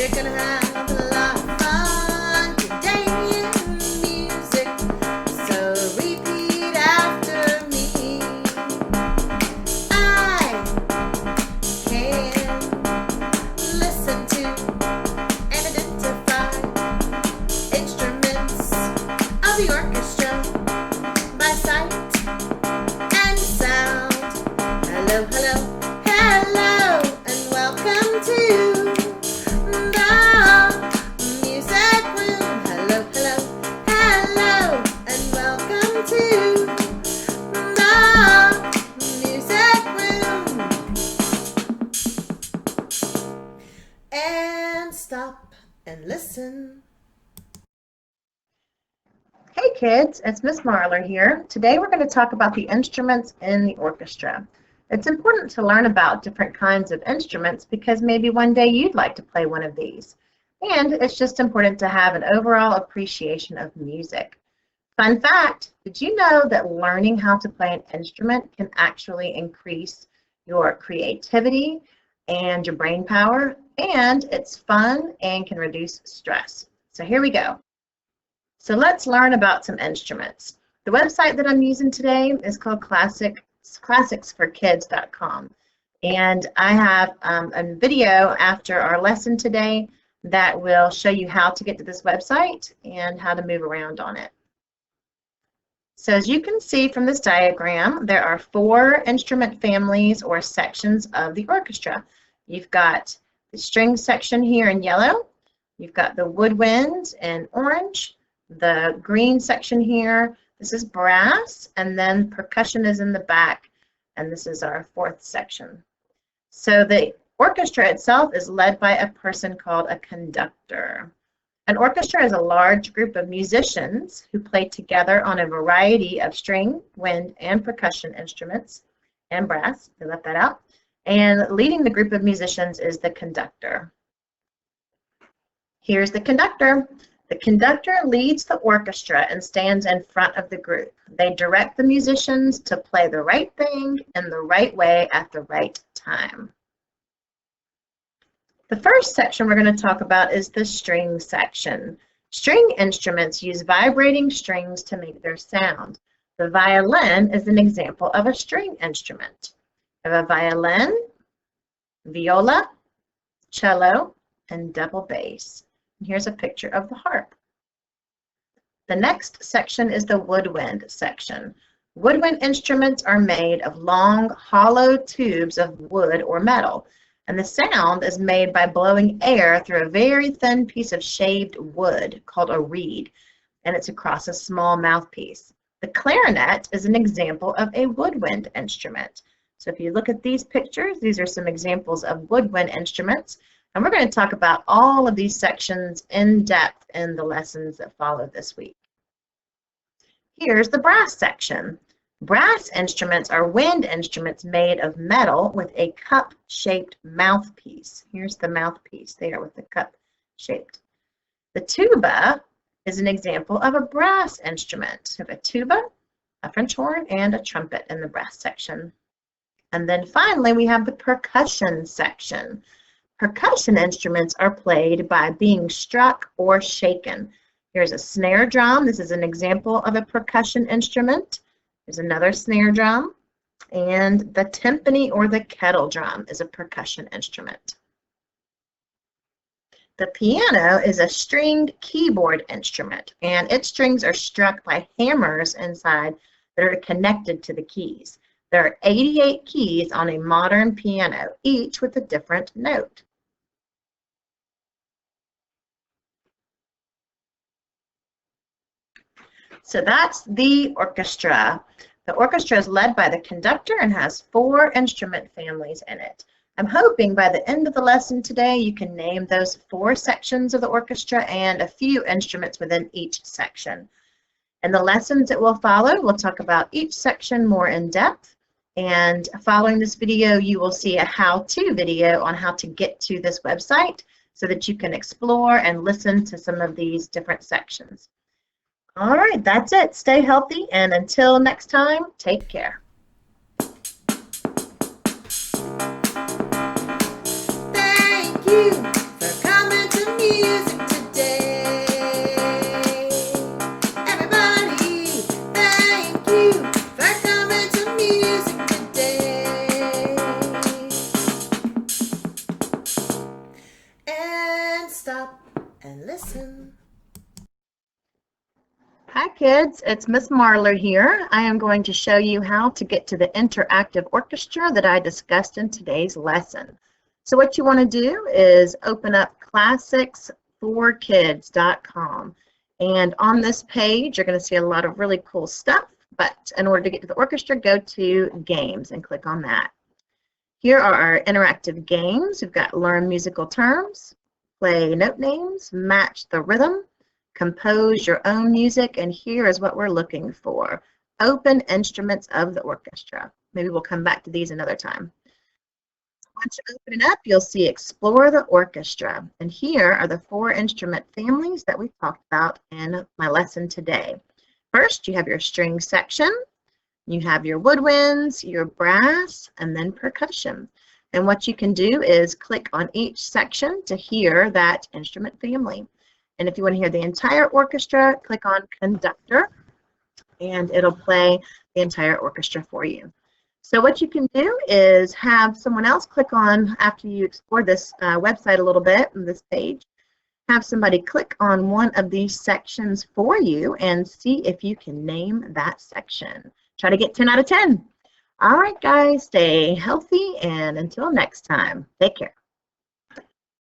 We're gonna have a lot of fun today in music. So repeat after me. I can listen to and identify instruments of the orchestra by sight and sound. Hello, hello, hello, and welcome to the music room. Hello, hello, hello, and welcome to the music room. And stop and listen. Hey kids, it's Miss Marler here. Today we're going to talk about the instruments in the orchestra. It's important to learn about different kinds of instruments because maybe one day you'd like to play one of these. And it's just important to have an overall appreciation of music. Fun fact, did you know that learning how to play an instrument can actually increase your creativity and your brain power? And it's fun and can reduce stress. So here we go. So let's learn about some instruments. The website that I'm using today is called classicsforkids.com. And I have a video after our lesson today that will show you how to get to this website and how to move around on it. So as you can see from this diagram, there are 4 instrument families or sections of the orchestra. You've got the string section here in yellow. You've got the woodwind in orange. The green section here, this is brass, and then percussion is in the back, and this is our 4th section. So the orchestra itself is led by a person called a conductor. An orchestra is a large group of musicians who play together on a variety of string, wind, and percussion instruments, and brass, they left that out, and leading the group of musicians is the conductor. Here's the conductor. The conductor leads the orchestra and stands in front of the group. They direct the musicians to play the right thing in the right way at the right time. The first section we're going to talk about is the string section. String instruments use vibrating strings to make their sound. The violin is an example of a string instrument. We have a violin, viola, cello, and double bass. Here's a picture of the harp. The next section is the woodwind section. Woodwind instruments are made of long, hollow tubes of wood or metal, and the sound is made by blowing air through a very thin piece of shaved wood called a reed, and it's across a small mouthpiece. The clarinet is an example of a woodwind instrument. So if you look at these pictures, these are some examples of woodwind instruments. And we're going to talk about all of these sections in depth in the lessons that follow this week. Here's the brass section. Brass instruments are wind instruments made of metal with a cup-shaped mouthpiece. Here's the mouthpiece there with the cup-shaped. The tuba is an example of a brass instrument. We have a tuba, a French horn, and a trumpet in the brass section. And then finally, we have the percussion section. Percussion instruments are played by being struck or shaken. Here's a snare drum. This is an example of a percussion instrument. There's another snare drum. And the timpani or the kettle drum is a percussion instrument. The piano is a stringed keyboard instrument, and its strings are struck by hammers inside that are connected to the keys. There are 88 keys on a modern piano, each with a different note. So that's the orchestra. The orchestra is led by the conductor and has 4 instrument families in it. I'm hoping by the end of the lesson today you can name those 4 sections of the orchestra and a few instruments within each section. In the lessons that will follow, we'll talk about each section more in depth. And following this video, you will see a how-to video on how to get to this website so that you can explore and listen to some of these different sections. All right, that's it. Stay healthy, and until next time, take care. Thank you for coming to stop and listen. Hi kids, it's Miss Marler here. I am going to show you how to get to the interactive orchestra that I discussed in today's lesson. So what you want to do is open up classics4kids.com, and on this page you're going to see a lot of really cool stuff, but in order to get to the orchestra, go to games and click on that. Here are our interactive games. We've got learn musical terms, play note names, match the rhythm, compose your own music, and here is what we're looking for: open instruments of the orchestra. Maybe we'll come back to these another time. Once you open it up, you'll see explore the orchestra, and here are the 4 instrument families that we talked about in my lesson today. First, you have your string section, you have your woodwinds, your brass, and then percussion. And what you can do is click on each section to hear that instrument family. And if you want to hear the entire orchestra, click on Conductor, and it'll play the entire orchestra for you. So what you can do is have someone else click on, after you explore this website a little bit, on this page, have somebody click on one of these sections for you and see if you can name that section. Try to get 10 out of 10. All right, guys, stay healthy, and until next time, take care.